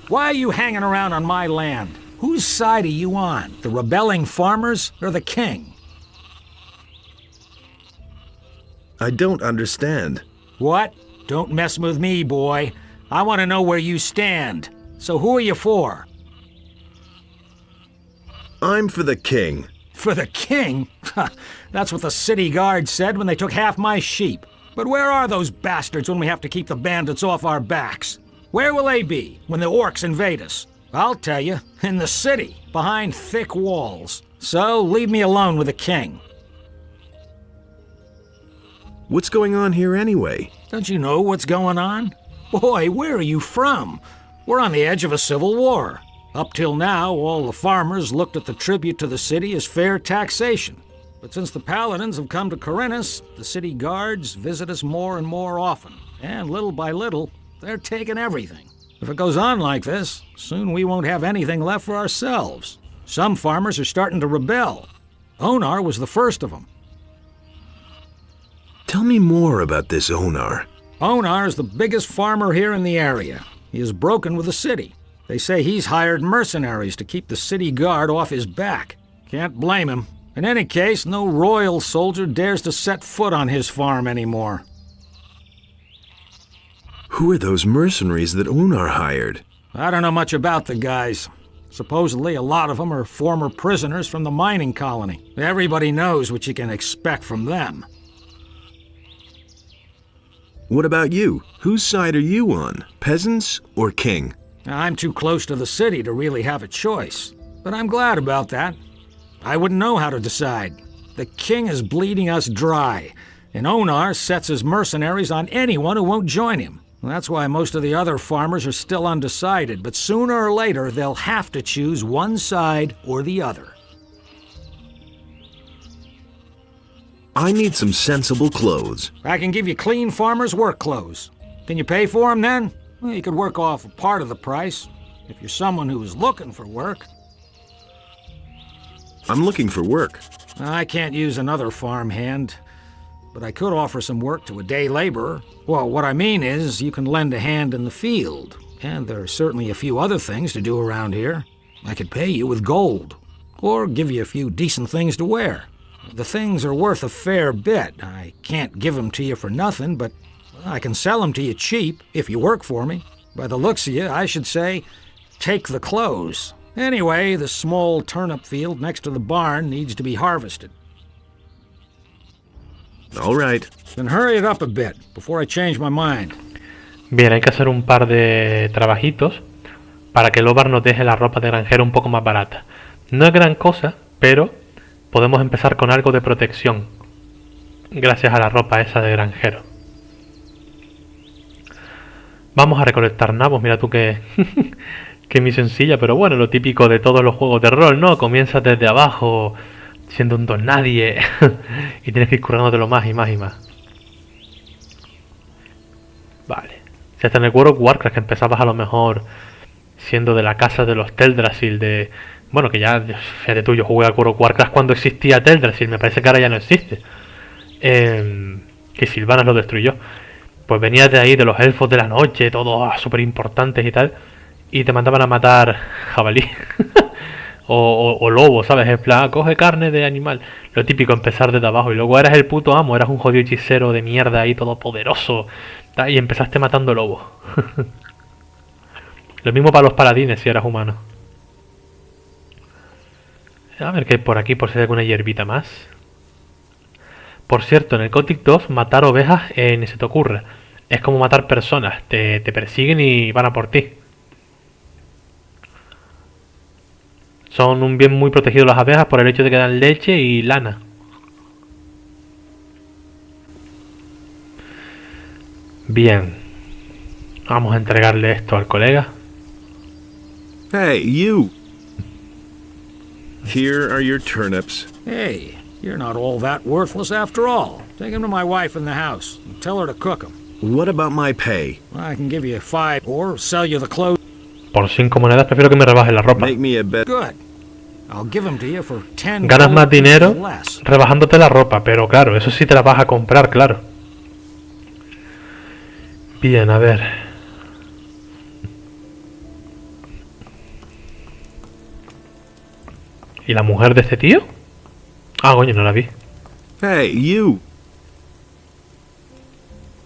Why are you hanging around on my land? Whose side are you on? The rebelling farmers or the king? I don't understand. What? Don't mess with me, boy. I want to know where you stand. So who are you for? I'm for the king. For the king? That's what the city guard said when they took half my sheep. But where are those bastards when we have to keep the bandits off our backs? Where will they be when the orcs invade us? I'll tell you, in the city, behind thick walls. So leave me alone with the king. What's going on here anyway? Don't you know what's going on? Boy, where are you from? We're on the edge of a civil war. Up till now, all the farmers looked at the tribute to the city as fair taxation. But since the paladins have come to Khorinis, the city guards visit us more and more often. And little by little, they're taking everything. If it goes on like this, soon we won't have anything left for ourselves. Some farmers are starting to rebel. Onar was the first of them. Tell me more about this Onar. Onar is the biggest farmer here in the area. He is broken with the city. They say he's hired mercenaries to keep the city guard off his back. Can't blame him. In any case, no royal soldier dares to set foot on his farm anymore. Who are those mercenaries that Unar hired? I don't know much about the guys. Supposedly, a lot of them are former prisoners from the mining colony. Everybody knows what you can expect from them. What about you? Whose side are you on? Peasants or king? I'm too close to the city to really have a choice. But I'm glad about that. I wouldn't know how to decide. The king is bleeding us dry, and Onar sets his mercenaries on anyone who won't join him. That's why most of the other farmers are still undecided, but sooner or later they'll have to choose one side or the other. I need some sensible clothes. I can give you clean farmer's work clothes. Can you pay for them then? Well, you could work off a part of the price, if you're someone who is looking for work. I'm looking for work. I can't use another farm hand, but I could offer some work to a day laborer. Well, what I mean is, you can lend a hand in the field, and there are certainly a few other things to do around here. I could pay you with gold, or give you a few decent things to wear. The things are worth a fair bit. I can't give them to you for nothing, but I can sell them to you cheap if you work for me. By the looks of you, I should say, take the clothes. Anyway, the small turnip field next to the barn needs to be harvested. All right. Then hurry it up a bit before I change my mind. Bien, hay que hacer un par de trabajitos para que el Obar nos deje la ropa de granjero un poco más barata. No es gran cosa, pero podemos empezar con algo de protección gracias a la ropa esa de granjero. Vamos a recolectar nabos. Mira tú que que muy sencilla, pero bueno, lo típico de todos los juegos de rol, ¿no? Comienzas desde abajo siendo un don nadie y tienes que ir currándote más y más y más. Vale. Si hasta en el World of Warcraft que empezabas a lo mejor siendo de la casa de los Teldrassil, de... Bueno, que ya, fíjate tú, yo jugué a World of Warcraft cuando existía Teldrassil, me parece que ahora ya no existe. Que Sylvanas lo destruyó. Pues venías de ahí, de los elfos de la noche, todos súper importantes y tal, y te mandaban a matar jabalí. o lobo, ¿sabes? En plan, coge carne de animal. Lo típico, empezar desde abajo. Y luego eras el puto amo, eras un jodido hechicero de mierda ahí, todopoderoso. Y empezaste matando lobos. Lo mismo para los paladines si eras humano. A ver qué hay por aquí, por si hay alguna hierbita más. Por cierto, en el Gothic 2, matar ovejas ni se te ocurre. Es como matar personas. Te persiguen y van a por ti. Son un bien muy protegido las abejas por el hecho de que dan leche y lana. Bien. Vamos a entregarle esto al colega. Hey, you! Here are your turnips. Hey, you're not all that worthless after all. Take them to my wife in the house and tell her to cook them. What about my pay? I can give you 5 or sell you the clothes. Por 5 monedas prefiero que me rebajes la ropa. Make me a bet. Good. I'll give them to you for 10. Ganas más dinero less. rebajándote la ropa, pero claro, eso sí te la vas a comprar, claro. Bien, a ver. ¿Y la mujer de este tío? Ah, coño, no la vi. Hey, you!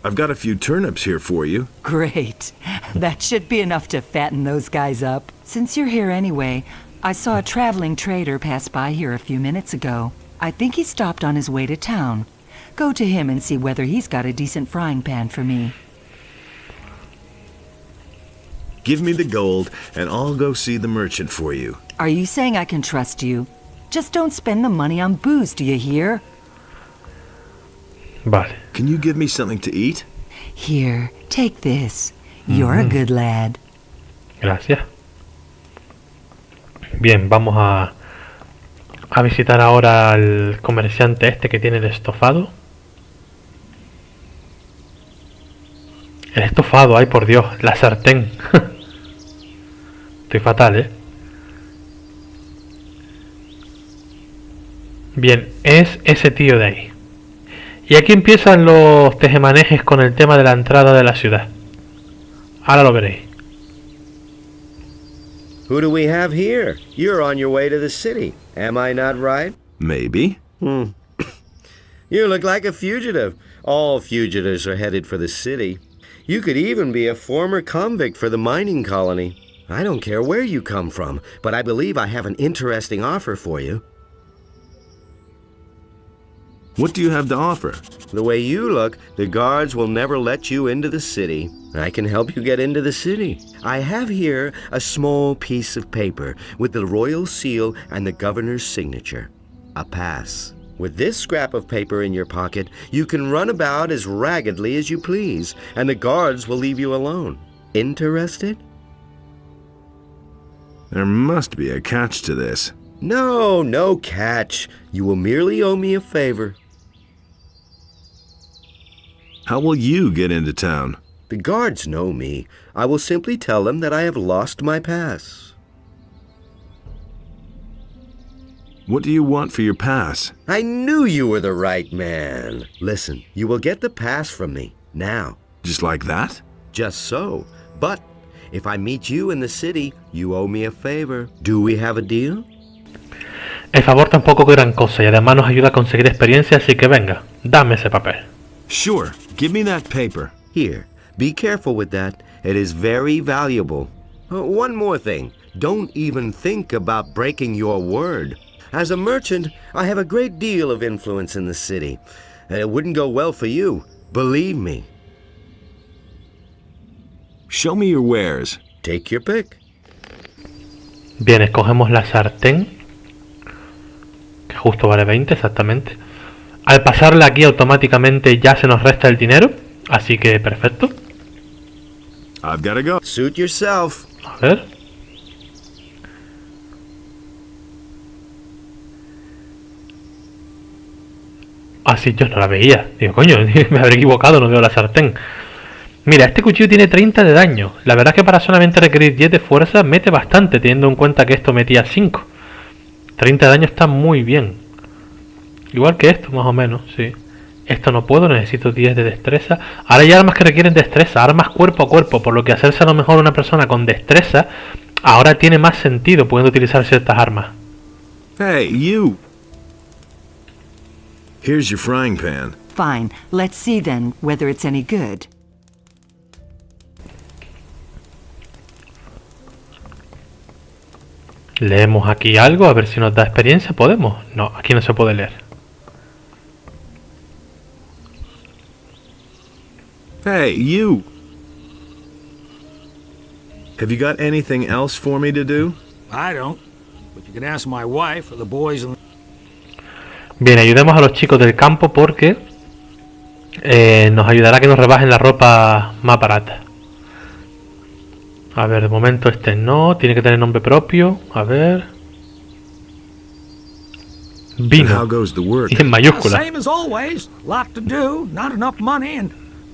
I've got a few turnips here for you. Great. That should be enough to fatten those guys up. Since you're here anyway, I saw a traveling trader pass by here a few minutes ago. I think he stopped on his way to town. Go to him and see whether he's got a decent frying pan for me. Give me the gold, and I'll go see the merchant for you. Are you saying I can trust you? Just don't spend the money on booze, do you hear? Vale. Can you give me something to eat? Here, take this. You're a good lad. Gracias. Bien, vamos a visitar ahora al comerciante este que tiene el estofado. El estofado, ay por Dios, la sartén. Estoy fatal, ¿eh? Bien, es ese tío de ahí. Y aquí empiezan los tejemanejes con el tema de la entrada de la ciudad. Ahora lo veréis. Who do we have here? You're on your way to the city. Am I not right? Maybe. You look like a fugitive. All fugitives are headed for the city. You could even be a former convict for the mining colony. I don't care where you come from, but I believe I have an interesting offer for you. What do you have to offer? The way you look, the guards will never let you into the city. I can help you get into the city. I have here a small piece of paper with the royal seal and the governor's signature. A pass. With this scrap of paper in your pocket, you can run about as raggedly as you please, and the guards will leave you alone. Interested? There must be a catch to this. No, no catch. You will merely owe me a favor. How will you get into town? The guards know me. I will simply tell them that I have lost my pass. What do you want for your pass? I knew you were the right man. Listen, you will get the pass from me, now. Just like that? Just so. But if I meet you in the city, you owe me a favor. Do we have a deal? El favor tampoco es gran cosa y además nos ayuda a conseguir experiencia, así que venga, dame ese papel. Sure. Give me that paper. Here, be careful with that. It is very valuable. One more thing. Don't even think about breaking your word. As a merchant, I have a great deal of influence in the city. It wouldn't go well for you. Believe me. Show me your wares. Take your pick. Bien, escogemos la sartén, que justo vale 20 exactamente. Al pasarla aquí automáticamente ya se nos resta el dinero, así que perfecto. I've gotta go. Suit yourself. A ver. Así yo no la veía. Digo, coño, me habré equivocado, no veo la sartén. Mira, este cuchillo tiene 30 de daño. La verdad es que para solamente requerir 10 de fuerza mete bastante, teniendo en cuenta que esto metía 5. 30 de daño está muy bien. Igual que esto, más o menos, sí. Esto no puedo, necesito 10 de destreza. Ahora hay armas que requieren destreza, armas cuerpo a cuerpo, por lo que hacerse a lo mejor una persona con destreza ahora tiene más sentido, pudiendo utilizar ciertas armas. Hey, you! Here's your frying pan. Fine. Let's see then whether it's any good. Leemos aquí algo, a ver si nos da experiencia. ¿Podemos? No, aquí no se puede leer. Hey, you! Have you got anything else for me to do? I don't. But you can ask my wife or the boys in the... Bien, ayudemos a los chicos del campo porque nos ayudará a que nos rebajen la ropa más barata. A ver, de momento este no, tiene que tener nombre propio. A ver. Vino. How goes the work? Y en mayúscula. Same as always. Lot to do, not enough money, and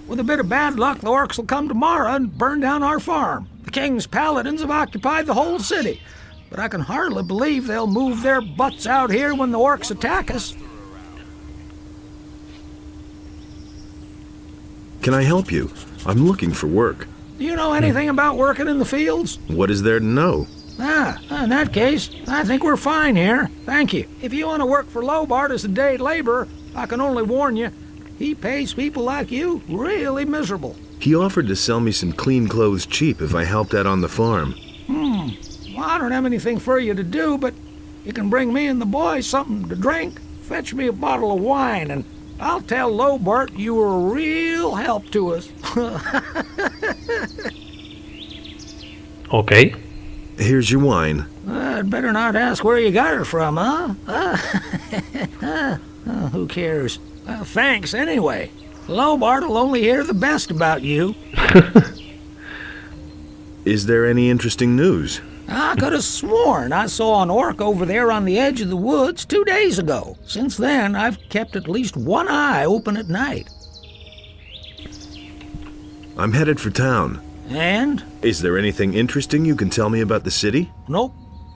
with a bit of bad luck, the orcs will come tomorrow and burn down our farm. The king's paladins have occupied the whole city, but I can hardly believe they'll move their butts out here when the orcs attack us. Can I help you? I'm looking for work. Do you know anything about working in the fields? What is there to know? In that case, I think we're fine here. Thank you. If you want to work for Lobart as a day laborer, I can only warn you, he pays people like you really miserable. He offered to sell me some clean clothes cheap if I helped out on the farm. Well, I don't have anything for you to do, but you can bring me and the boys something to drink. Fetch me a bottle of wine, and I'll tell Lobart you were a real help to us. Okay. Here's your wine. I'd better not ask where you got her from, huh? Who cares? Thanks anyway. Lobart will only hear the best about you. Is there any interesting news? I could have sworn I saw an orc over there on the edge of the woods 2 days ago. Since then, I've kept at least one eye open at night. I'm headed for town. And? Is there anything interesting you can tell me about the city? Nope.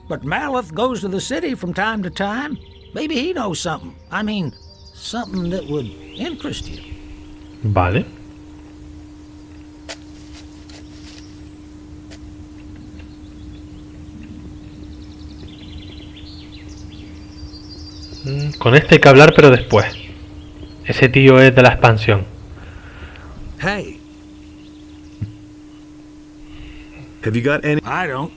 But Maleth goes to the city from time to time. Maybe he knows something. I mean, something that would interest you. Vale. Con este hay que hablar, pero después. Ese tío es de la expansión. Hey. Have you got any? I don't.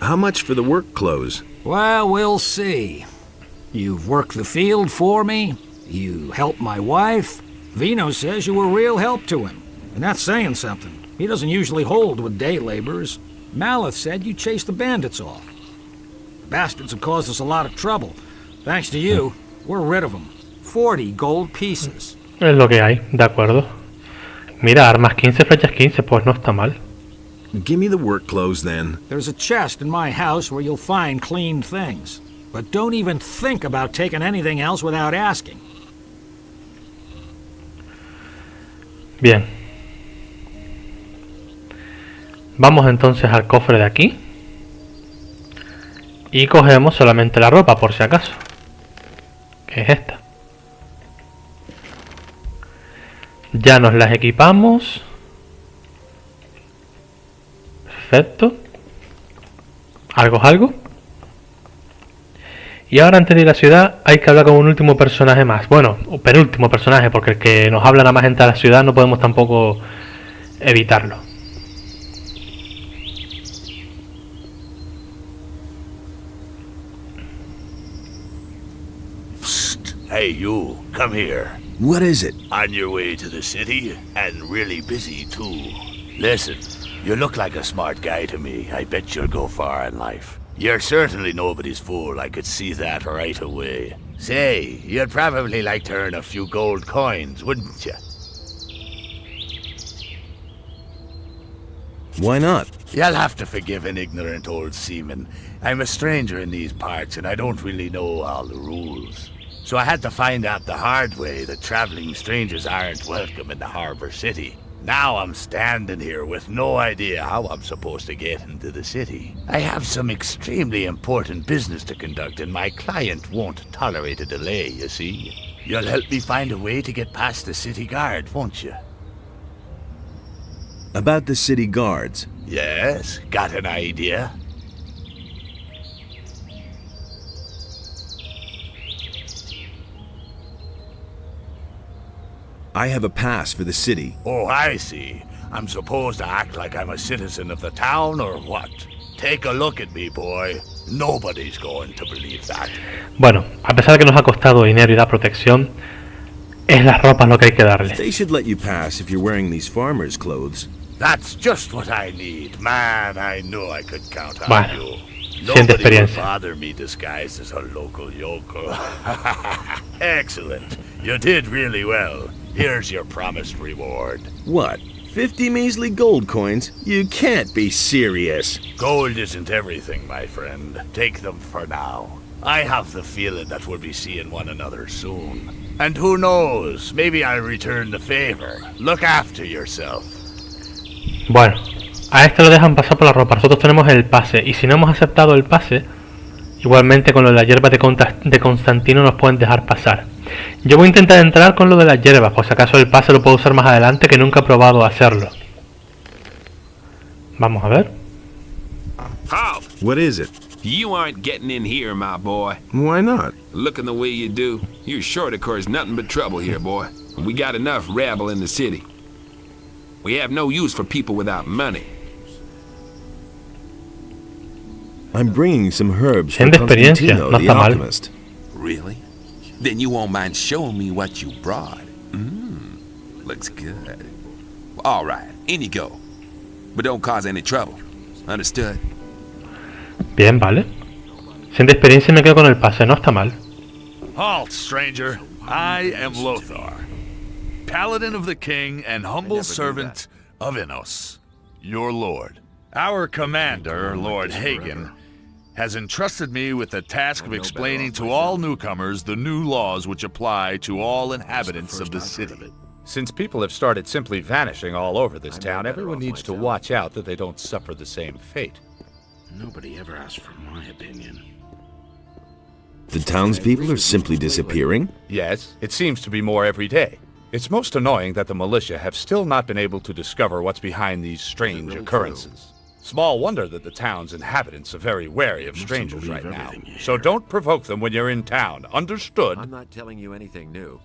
How much for the work clothes? Well, we'll see. You've worked the field for me. You helped my wife. Vino says you were real help to him. And that's saying something. He doesn't usually hold with day laborers. Maleth said you chased the bandits off. The bastards have caused us a lot of trouble. Thanks to you, we're rid of them. 40 gold pieces. Es lo que hay, de acuerdo. Mira, armas 15, flechas 15, pues no está mal. Give me the work clothes then. There's a chest in my house where you'll find clean things. But don't even think about taking anything else without asking. Bien. Vamos entonces al cofre de aquí. Y cogemos solamente la ropa, por si acaso. Que es esta. Ya nos las equipamos. Perfecto. Algo es algo. Y ahora, antes de ir a la ciudad, hay que hablar con un último personaje más. Bueno, penúltimo personaje, porque el que nos habla nada más entrar a la ciudad no podemos tampoco evitarlo. Psst. Hey, you, come here. What is it? On your way to the city, and really busy, too. Listen, you look like a smart guy to me. I bet you'll go far in life. You're certainly nobody's fool, I could see that right away. Say, you'd probably like to earn a few gold coins, wouldn't you? Why not? You'll have to forgive an ignorant old seaman. I'm a stranger in these parts, and I don't really know all the rules. So I had to find out the hard way that traveling strangers aren't welcome in the harbor city. Now I'm standing here with no idea how I'm supposed to get into the city. I have some extremely important business to conduct, and my client won't tolerate a delay, you see. You'll help me find a way to get past the city guard, won't you? About the city guards. Yes, got an idea? I have a pass for the city. Oh, I see. I'm supposed to act like I'm a citizen of the town, or what? Take a look at me, boy. Nobody's going to believe that. Bueno, a pesar de que nos ha costado dinero y da protección, es las ropas lo que hay que darle. They should let you pass if you're wearing these farmers' clothes. That's just what I need. Man, I knew I could count on bueno, you. Siente Nobody will experiencia. bother me disguised as a local yokel. Excellent. You did really well. Here's your promised reward. What? 50 measly gold coins? You can't be serious. Gold isn't everything, my friend. Take them for now. I have the feeling that we'll be seeing one another soon. And who knows, maybe I'll return the favor. Look after yourself. Bueno, a este lo dejan pasar por la ropa. Nosotros tenemos el pase. Y si no hemos aceptado el pase, igualmente con lo de la hierba de Constantino nos pueden dejar pasar. Yo voy a intentar entrar con lo de las hierbas, por si acaso el pase lo puedo usar más adelante, que nunca he probado hacerlo. Vamos a ver. Halt! What is it? You aren't getting in here, my boy. Why not? Looking the way you do, you're sure to cause nothing but trouble here, boy. We got enough rabble in the city. We have no use for people without money. I'm bringing some herbs for Gente de experiencia, Constantino, no the está mal. alchemist. Really? Then you won't mind showing me what you brought. Looks good. All right, in you go. But don't cause any trouble. Understood? Bien, vale. Sin de experiencia me quedo con el pase, no está mal. Halt, stranger. I am Lothar, paladin of the king and humble servant of Innos, your lord. Our commander, Lord Hagen, has entrusted me with the task of explaining to all newcomers the new laws which apply to all inhabitants of the city. Since people have started simply vanishing all over this town, everyone needs to watch out that they don't suffer the same fate. Nobody ever asked for my opinion. The townspeople are simply disappearing? Yes, it seems to be more every day. It's most annoying that the militia have still not been able to discover what's behind these strange occurrences. Small wonder that the town's inhabitants are very wary of strangers right now. So don't provoke them when you're in town. Understood? I'm not telling you anything new.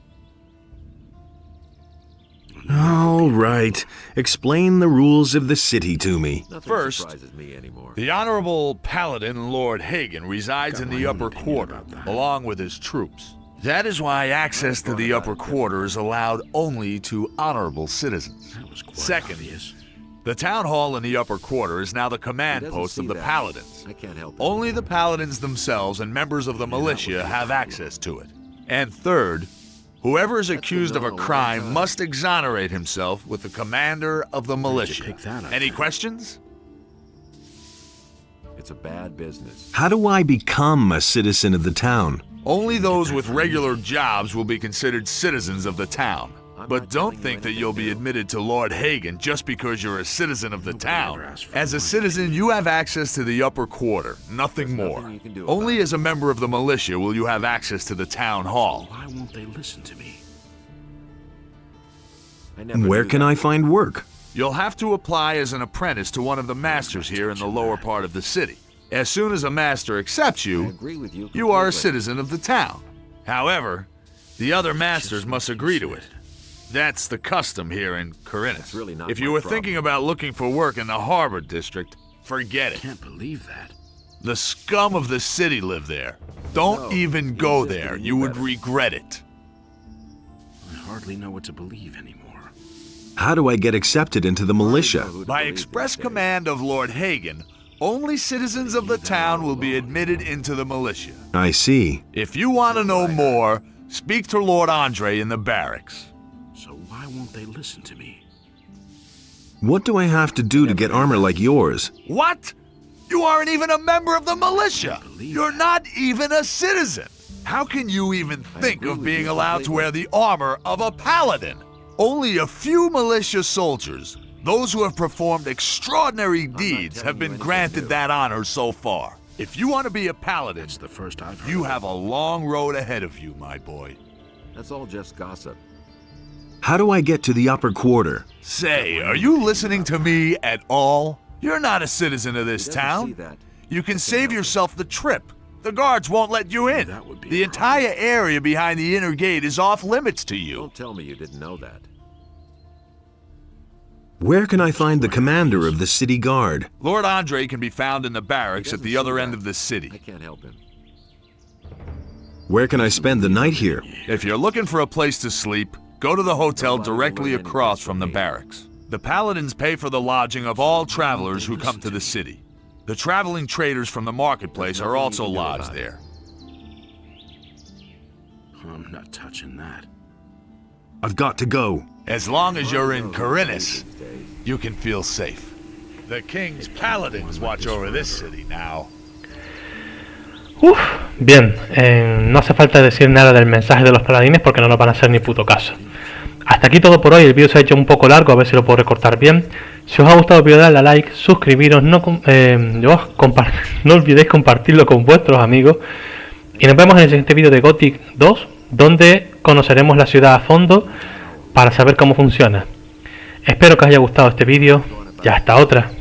All right. Explain the rules of the city to me. First, the Honorable Paladin Lord Hagen resides in the upper quarter, along with his troops. That is why access to the upper quarter is allowed only to honorable citizens. Second, the town hall in the upper quarter is now the command post of the paladins. Only the paladins themselves and members of the militia have access to it. And third, whoever is accused of a crime must exonerate himself with the commander of the militia. Any questions? It's a bad business. How do I become a citizen of the town? Only those with regular jobs will be considered citizens of the town. But don't think that you'll be admitted to Lord Hagen just because you're a citizen of the town. As a citizen, you have access to the upper quarter, nothing more. Only as a member of the militia will you have access to the town hall. Why won't they listen to me? Where can I find work? You'll have to apply as an apprentice to one of the masters here in the lower part of the city. As soon as a master accepts you, you are a citizen of the town. However, the other masters must agree to it. That's the custom here in Khorinis. If you were thinking about looking for work in the harbor district, forget it. I can't believe that. The scum of the city live there. Don't even go there. You would regret it. I hardly know what to believe anymore. How do I get accepted into the militia? By express command of Lord Hagen, only citizens of the town will be admitted into the militia. I see. If you want to know more, speak to Lord Andre in the barracks. So why won't they listen to me? What do I have to do to get armor like yours? What? You aren't even a member of the militia. You're not even a citizen. How can you even think of being allowed to wear the armor of a paladin? Only a few militia soldiers, those who have performed extraordinary deeds, have been granted that honor so far. If you want to be a paladin, That's the first I've heard. you have a long road ahead of you, my boy. That's all just gossip. How do I get to the upper quarter? Say, are you listening to me at all? You're not a citizen of this town. You can save yourself the trip. The guards won't let you in. The entire area behind the inner gate is off limits to you. Don't tell me you didn't know that. Where can I find the commander of the city guard? Lord Andre can be found in the barracks at the other end of the city. I can't help him. Where can I spend the night here? If you're looking for a place to sleep, go to the hotel directly across from the barracks. The paladins pay for the lodging of all travelers who come to the city. The traveling traders from the marketplace are also lodged there. I'm not touching that. I've got to go. As long as you're in Khorinis, you can feel safe. The king's paladins watch over this city now. Bien, no hace falta decir nada del mensaje de los paladines porque no nos van a hacer ni puto caso. Hasta aquí todo por hoy. El vídeo se ha hecho un poco largo, a ver si lo puedo recortar bien. Si os ha gustado el vídeo, dadle a like, suscribiros, no olvidéis compartirlo con vuestros amigos. Y nos vemos en el siguiente vídeo de Gothic 2, donde conoceremos la ciudad a fondo para saber cómo funciona. Espero que os haya gustado este vídeo y hasta otra.